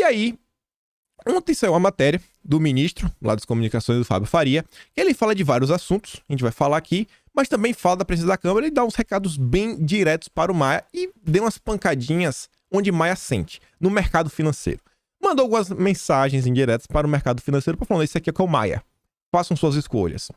aí, ontem saiu uma matéria do ministro, lá das comunicações, do Fábio Faria, que ele fala de vários assuntos, a gente vai falar aqui, mas também fala da presidência da Câmara e dá uns recados bem diretos para o Maia e deu umas pancadinhas onde Maia sente, no mercado financeiro. Mandou algumas mensagens indiretas para o mercado financeiro para falar, esse aqui é o Maia, façam suas escolhas.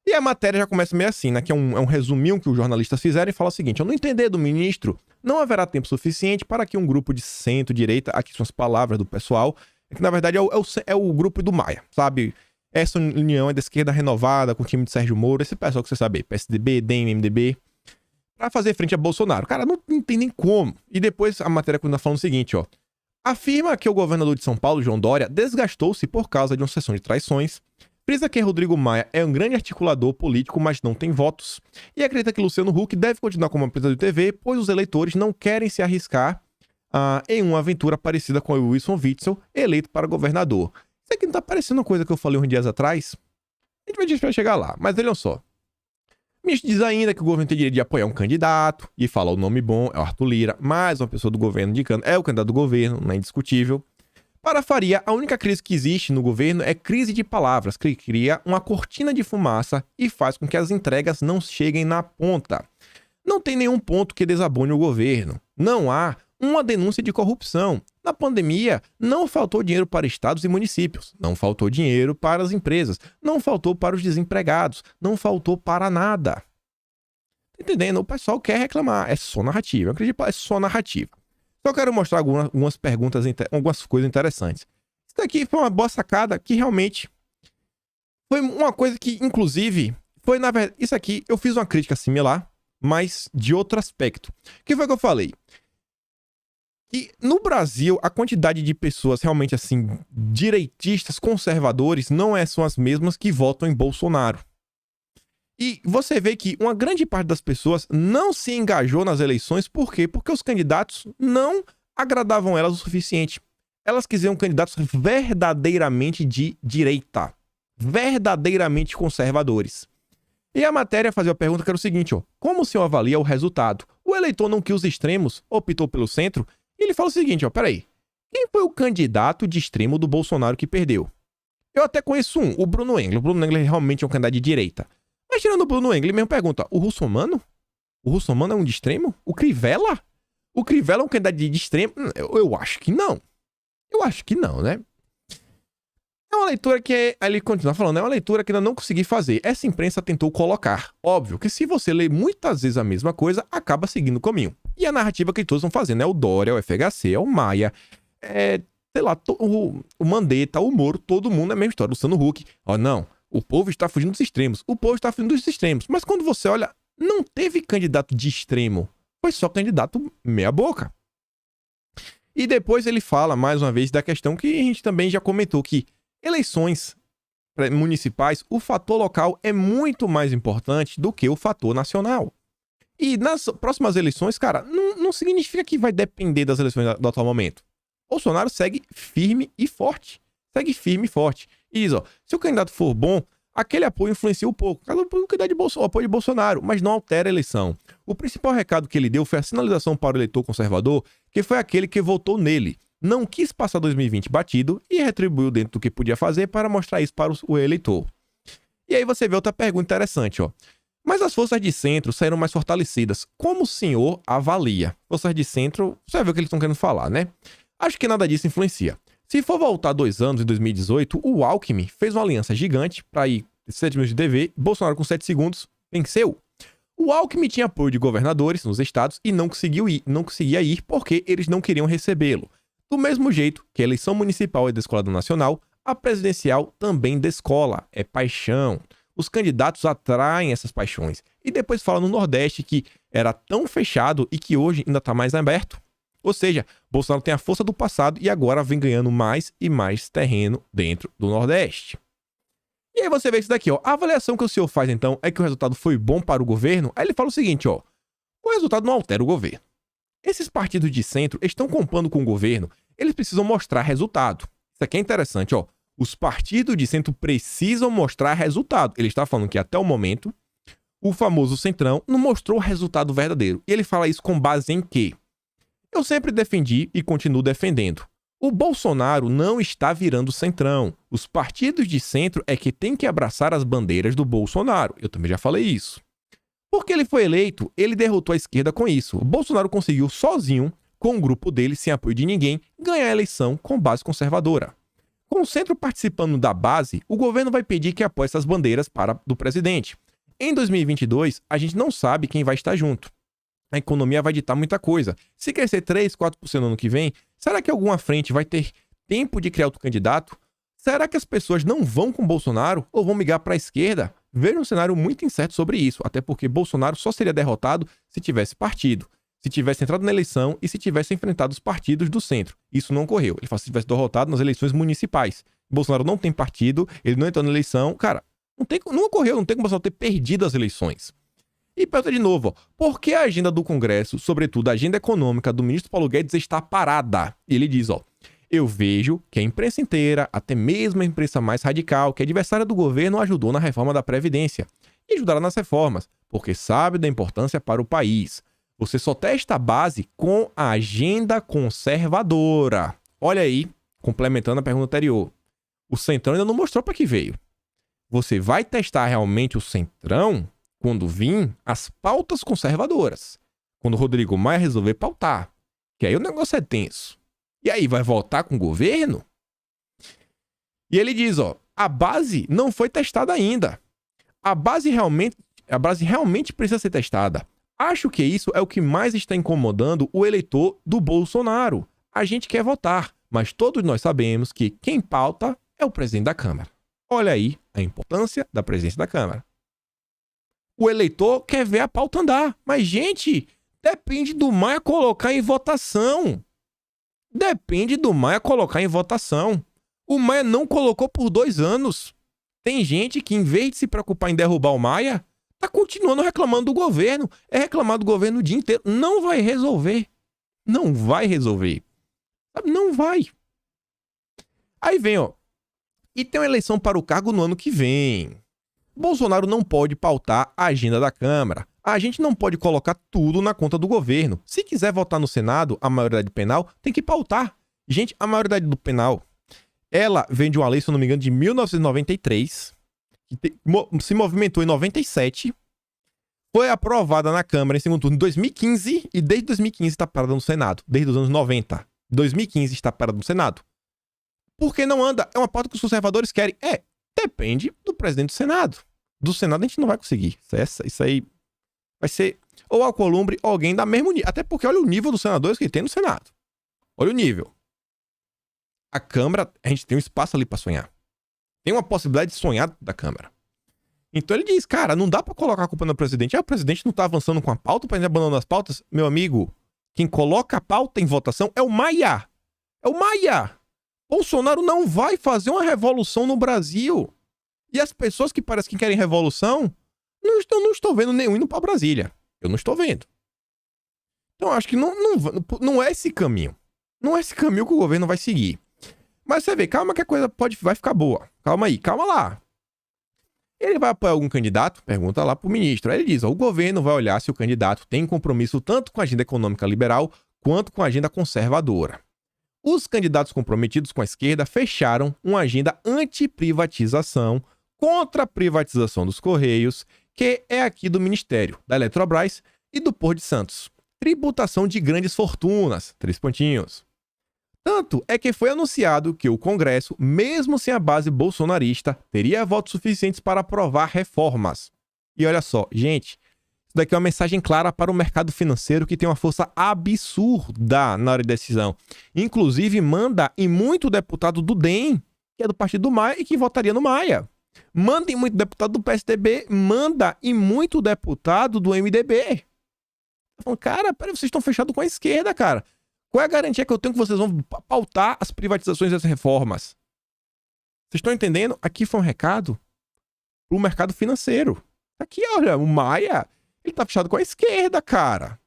E a matéria já começa meio assim, né, que é um resuminho que os jornalistas fizeram e fala o seguinte, ao não entender do ministro, não haverá tempo suficiente para que um grupo de centro-direita, aqui são as palavras do pessoal, que na verdade é o grupo do Maia, sabe? Essa união é da esquerda renovada, com o time de Sérgio Moro, esse pessoal que você sabe, PSDB, DEM, MDB, pra fazer frente a Bolsonaro. Cara, não tem nem como. E depois a matéria continua falando o seguinte, ó. Afirma que o governador de São Paulo, João Dória, desgastou-se por causa de uma sessão de traições. Frisa que Rodrigo Maia é um grande articulador político, mas não tem votos. E acredita que Luciano Huck deve continuar como apresentador de TV, pois os eleitores não querem se arriscar em uma aventura parecida com o Wilson Witzel, eleito para governador. Isso aqui não tá parecendo uma coisa que eu falei uns dias atrás? A gente vai chegar lá, mas olha só. O ministro diz ainda que o governo tem direito de apoiar um candidato, e fala o nome bom, é o Arthur Lira, mais uma pessoa do governo indicando, é o candidato do governo, não é indiscutível. Para Faria, a única crise que existe no governo é crise de palavras, que cria uma cortina de fumaça e faz com que as entregas não cheguem na ponta. Não tem nenhum ponto que desabone o governo. Não há uma denúncia de corrupção. Na pandemia, não faltou dinheiro para estados e municípios, não faltou dinheiro para as empresas, não faltou para os desempregados, não faltou para nada. Tá entendendo? O pessoal quer reclamar, é só narrativa, eu acredito que é só narrativa. Só quero mostrar algumas perguntas, algumas coisas interessantes. Isso daqui foi uma boa sacada que realmente foi uma coisa que, inclusive, foi na verdade, isso aqui eu fiz uma crítica similar, mas de outro aspecto. O que foi que eu falei? E no Brasil, a quantidade de pessoas realmente assim, direitistas, conservadores, não são as mesmas que votam em Bolsonaro. E você vê que uma grande parte das pessoas não se engajou nas eleições, por quê? Porque os candidatos não agradavam elas o suficiente. Elas quisiam candidatos verdadeiramente de direita, verdadeiramente conservadores. E a matéria fazia a pergunta que era o seguinte, ó, como o senhor avalia o resultado? O eleitor não quis os extremos, optou pelo centro? E ele fala o seguinte, ó, peraí, quem foi o candidato de extremo do Bolsonaro que perdeu? Eu até conheço o Bruno Engler. O Bruno Engler realmente é um candidato de direita. Mas tirando o Bruno Engler, ele mesmo pergunta, o Russomano? O Russomano é um de extremo? O Crivella? O Crivella é um candidato de extremo? Eu acho que não. Eu acho que não, né? É uma leitura que, ele continua falando, é uma leitura que ainda não consegui fazer. Essa imprensa tentou colocar. Óbvio que se você lê muitas vezes a mesma coisa, acaba seguindo o caminho. E a narrativa que todos estão fazendo é o Dória, é o FHC, é o Maia, sei lá, o Mandetta, o Moro, todo mundo é a mesma história. O Luciano Huck. Ó, não, o povo está fugindo dos extremos. O povo está fugindo dos extremos. Mas quando você olha, não teve candidato de extremo. Foi só candidato meia boca. E depois ele fala, mais uma vez, da questão que a gente também já comentou, que eleições municipais, o fator local é muito mais importante do que o fator nacional. E nas próximas eleições, cara, não significa que vai depender das eleições do atual momento. Bolsonaro segue firme e forte. Segue firme e forte. E diz, ó, se o candidato for bom, aquele apoio influencia um pouco. Cada apoio o apoio de Bolsonaro, mas não altera a eleição. O principal recado que ele deu foi a sinalização para o eleitor conservador, que foi aquele que votou nele. Não quis passar 2020 batido e retribuiu dentro do que podia fazer para mostrar isso para o eleitor. E aí você vê outra pergunta interessante, ó. Mas as forças de centro saíram mais fortalecidas. Como o senhor avalia? Forças de centro, você vai ver o que eles estão querendo falar, né? Acho que nada disso influencia. Se for voltar 2 anos, em 2018, o Alckmin fez uma aliança gigante para ir 7 minutos de TV, Bolsonaro com 7 segundos venceu. O Alckmin tinha apoio de governadores nos estados e não conseguia ir porque eles não queriam recebê-lo. Do mesmo jeito que a eleição municipal é descolada nacional, a presidencial também descola, é paixão. Os candidatos atraem essas paixões. E depois fala no Nordeste que era tão fechado e que hoje ainda está mais aberto. Ou seja, Bolsonaro tem a força do passado e agora vem ganhando mais e mais terreno dentro do Nordeste. E aí você vê isso daqui, ó. A avaliação que o senhor faz, então, é que o resultado foi bom para o governo? Aí ele fala o seguinte, ó. O resultado não altera o governo. Esses partidos de centro estão comprando com o governo, eles precisam mostrar resultado. Isso aqui é interessante, ó. Os partidos de centro precisam mostrar resultado. Ele está falando que até o momento, o famoso Centrão não mostrou o resultado verdadeiro. E ele fala isso com base em quê? Eu sempre defendi e continuo defendendo. O Bolsonaro não está virando centrão. Os partidos de centro é que têm que abraçar as bandeiras do Bolsonaro. Eu também já falei isso. Porque ele foi eleito, ele derrotou a esquerda com isso. O Bolsonaro conseguiu sozinho, com o grupo dele, sem apoio de ninguém, ganhar a eleição com base conservadora. Com o centro participando da base, o governo vai pedir que apoie essas bandeiras do presidente. Em 2022, a gente não sabe quem vai estar junto. A economia vai ditar muita coisa. Se crescer 3, 4% no ano que vem, será que alguma frente vai ter tempo de criar outro candidato? Será que as pessoas não vão com Bolsonaro ou vão migrar para a esquerda? Vejo um cenário muito incerto sobre isso, até porque Bolsonaro só seria derrotado se tivesse partido, se tivesse entrado na eleição e se tivesse enfrentado os partidos do centro. Isso não ocorreu. Ele fala se tivesse derrotado nas eleições municipais. Bolsonaro não tem partido, ele não entrou na eleição. Cara, não ocorreu, não tem como o Bolsonaro ter perdido as eleições. E pergunta de novo, ó, por que a agenda do Congresso, sobretudo a agenda econômica do ministro Paulo Guedes, está parada? E ele diz, ó, eu vejo que a imprensa inteira, até mesmo a imprensa mais radical, que é adversária do governo, ajudou na reforma da Previdência. E ajudará nas reformas, porque sabe da importância para o país. Você só testa a base com a agenda conservadora. Olha aí, complementando a pergunta anterior. O Centrão ainda não mostrou para que veio. Você vai testar realmente o Centrão quando vir as pautas conservadoras. Quando o Rodrigo Maia resolver pautar. Que aí o negócio é tenso. E aí, vai voltar com o governo? E ele diz, ó, a base não foi testada ainda. A base realmente precisa ser testada. Acho que isso é o que mais está incomodando o eleitor do Bolsonaro. A gente quer votar, mas todos nós sabemos que quem pauta é o presidente da Câmara. Olha aí a importância da presidência da Câmara. O eleitor quer ver a pauta andar. Mas, gente, depende do Maia colocar em votação. Depende do Maia colocar em votação. O Maia não colocou por 2 anos. Tem gente que, em vez de se preocupar em derrubar o Maia, tá continuando reclamando do governo. É reclamar do governo o dia inteiro. Não vai resolver. Não vai resolver. Não vai. Aí vem, ó. E tem uma eleição para o cargo no ano que vem. Bolsonaro não pode pautar a agenda da Câmara. A gente não pode colocar tudo na conta do governo. Se quiser votar no Senado, a maioridade penal tem que pautar. Gente, a maioridade do penal, ela vem de uma lei, se eu não me engano, de 1993, que se movimentou em 97, foi aprovada na Câmara em segundo turno em 2015 e desde 2015 está parada no Senado. Desde os anos 90. 2015 está parada no Senado. Por que não anda? É uma pauta que os conservadores querem. Depende do presidente do Senado. Do Senado a gente não vai conseguir. Isso aí vai ser ou Alcolumbre ou alguém da mesmo nível. Até porque olha o nível dos senadores que tem no Senado. Olha o nível. A Câmara, a gente tem um espaço ali para sonhar. Tem uma possibilidade de sonhar da Câmara. Então ele diz, cara, não dá para colocar a culpa no presidente. O presidente não tá avançando com a pauta, o presidente abandonando as pautas. Meu amigo, quem coloca a pauta em votação é o Maia. É o Maia. Bolsonaro não vai fazer uma revolução no Brasil. E as pessoas que parecem que querem revolução, não estou vendo nenhum indo para Brasília. Eu não estou vendo. Então acho que não é esse caminho. Não é esse caminho que o governo vai seguir. Mas você vê, calma que a coisa vai ficar boa. Calma aí, calma lá. Ele vai apoiar algum candidato? Pergunta lá pro ministro. Aí ele diz, o governo vai olhar se o candidato tem compromisso tanto com a agenda econômica liberal quanto com a agenda conservadora. Os candidatos comprometidos com a esquerda fecharam uma agenda anti-privatização, contra a privatização dos Correios, que é aqui do Ministério, da Eletrobras e do Porto de Santos. Tributação de grandes fortunas, 3 pontinhos. Tanto é que foi anunciado que o Congresso, mesmo sem a base bolsonarista, teria votos suficientes para aprovar reformas. E olha só, gente, isso daqui é uma mensagem clara para o mercado financeiro que tem uma força absurda na hora de decisão. Inclusive, manda em muito deputado do DEM, que é do partido do Maia e que votaria no Maia. Manda em muito deputado do PSDB, manda em muito deputado do MDB. Cara, peraí, vocês estão fechados com a esquerda, cara. Qual é a garantia que eu tenho que vocês vão pautar as privatizações e as reformas? Vocês estão entendendo? Aqui foi um recado pro mercado financeiro. Aqui, olha, o Maia, ele tá fechado com a esquerda, cara.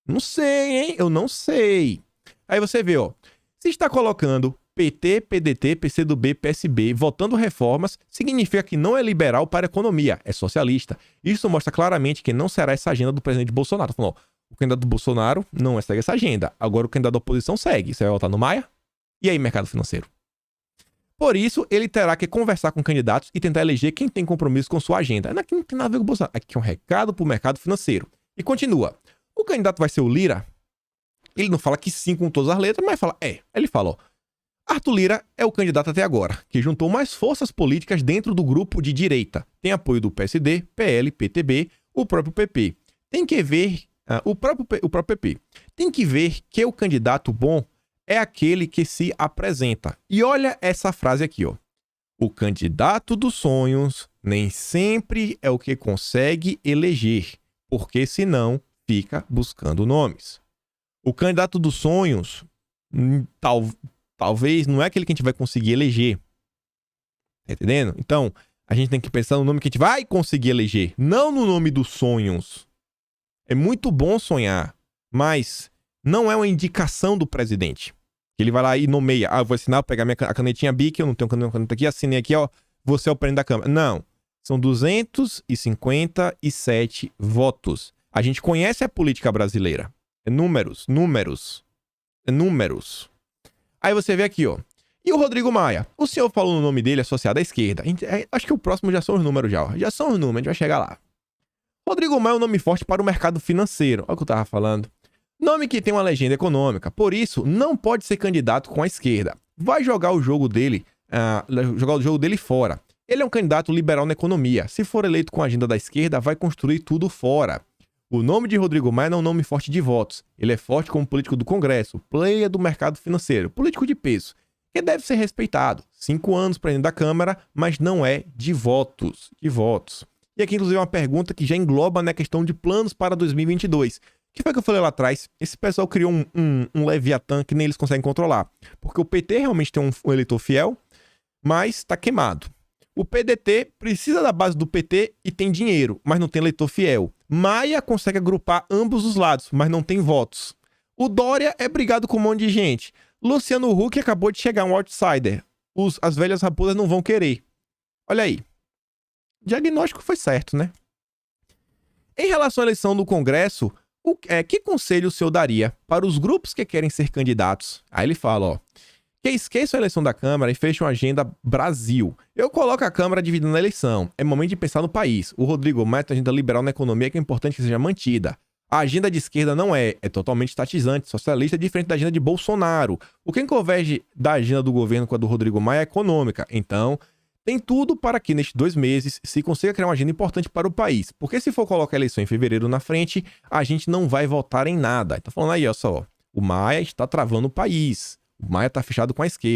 Não sei, hein? Eu não sei. Aí você vê, ó. Se está colocando PT, PDT, PCdoB, PSB votando reformas, significa que não é liberal para a economia, é socialista. Isso mostra claramente que não será essa agenda do presidente Bolsonaro. Falou, ó, o candidato do Bolsonaro não segue essa agenda. Agora o candidato da oposição segue. Você vai votar no Maia? E aí, mercado financeiro? Por isso, ele terá que conversar com candidatos e tentar eleger quem tem compromisso com sua agenda. Aqui não tem nada a ver com o Bolsonaro. Aqui é um recado para o mercado financeiro. E continua. O candidato vai ser o Lira? Ele não fala que sim com todas as letras, mas fala Ele fala, ó. Arthur Lira é o candidato até agora, que juntou mais forças políticas dentro do grupo de direita. Tem apoio do PSD, PL, PTB, o próprio PP. Tem que ver... o próprio PP. Tem que ver que o candidato bom é aquele que se apresenta. E olha essa frase aqui, ó. O candidato dos sonhos nem sempre é o que consegue eleger, porque senão fica buscando nomes. O candidato dos sonhos talvez não é aquele que a gente vai conseguir eleger. Tá entendendo? Então, a gente tem que pensar no nome que a gente vai conseguir eleger, não no nome dos sonhos. É muito bom sonhar, mas não é uma indicação do presidente. Ele vai lá e nomeia. Eu vou assinar, vou pegar a canetinha Bic, eu não tenho caneta aqui, assinei aqui, ó, você é o presidente da Câmara. Não. São 257 votos. A gente conhece a política brasileira. É números. É números. Aí você vê aqui, ó. E o Rodrigo Maia? O senhor falou o nome dele associado à esquerda. Acho que o próximo já são os números já, ó. Já são os números, a gente vai chegar lá. Rodrigo Maia é um nome forte para o mercado financeiro. Olha o que eu tava falando. Nome que tem uma legenda econômica. Por isso, não pode ser candidato com a esquerda. Vai jogar o jogo dele, fora. Ele é um candidato liberal na economia. Se for eleito com a agenda da esquerda, vai construir tudo fora. O nome de Rodrigo Maia não é um nome forte de votos. Ele é forte como político do Congresso, player do mercado financeiro, político de peso, que deve ser respeitado. 5 anos para dentro da Câmara, mas não é de votos. E aqui, inclusive, é uma pergunta que já engloba na questão de planos para 2022. O que foi que eu falei lá atrás? Esse pessoal criou um Leviatã que nem eles conseguem controlar. Porque o PT realmente tem um eleitor fiel, mas está queimado. O PDT precisa da base do PT e tem dinheiro, mas não tem eleitor fiel. Maia consegue agrupar ambos os lados, mas não tem votos. O Dória é brigado com um monte de gente. Luciano Huck acabou de chegar, um outsider. As velhas raposas não vão querer. Olha aí. O diagnóstico foi certo, né? Em relação à eleição do Congresso, que conselho o senhor daria para os grupos que querem ser candidatos? Aí ele fala, ó, que esqueçam a eleição da Câmara e fechem uma agenda Brasil. Eu coloco a Câmara dividida na eleição. É momento de pensar no país. O Rodrigo Maia tem agenda liberal na economia que é importante que seja mantida. A agenda de esquerda não é totalmente estatizante, socialista, diferente da agenda de Bolsonaro. O que converge da agenda do governo com a do Rodrigo Maia é econômica. Então, tem tudo para que nestes 2 meses se consiga criar uma agenda importante para o país. Porque se for colocar a eleição em fevereiro na frente, a gente não vai votar em nada. Então falando aí, ó só, o Maia está travando o país. O Maia está fechado com a esquerda.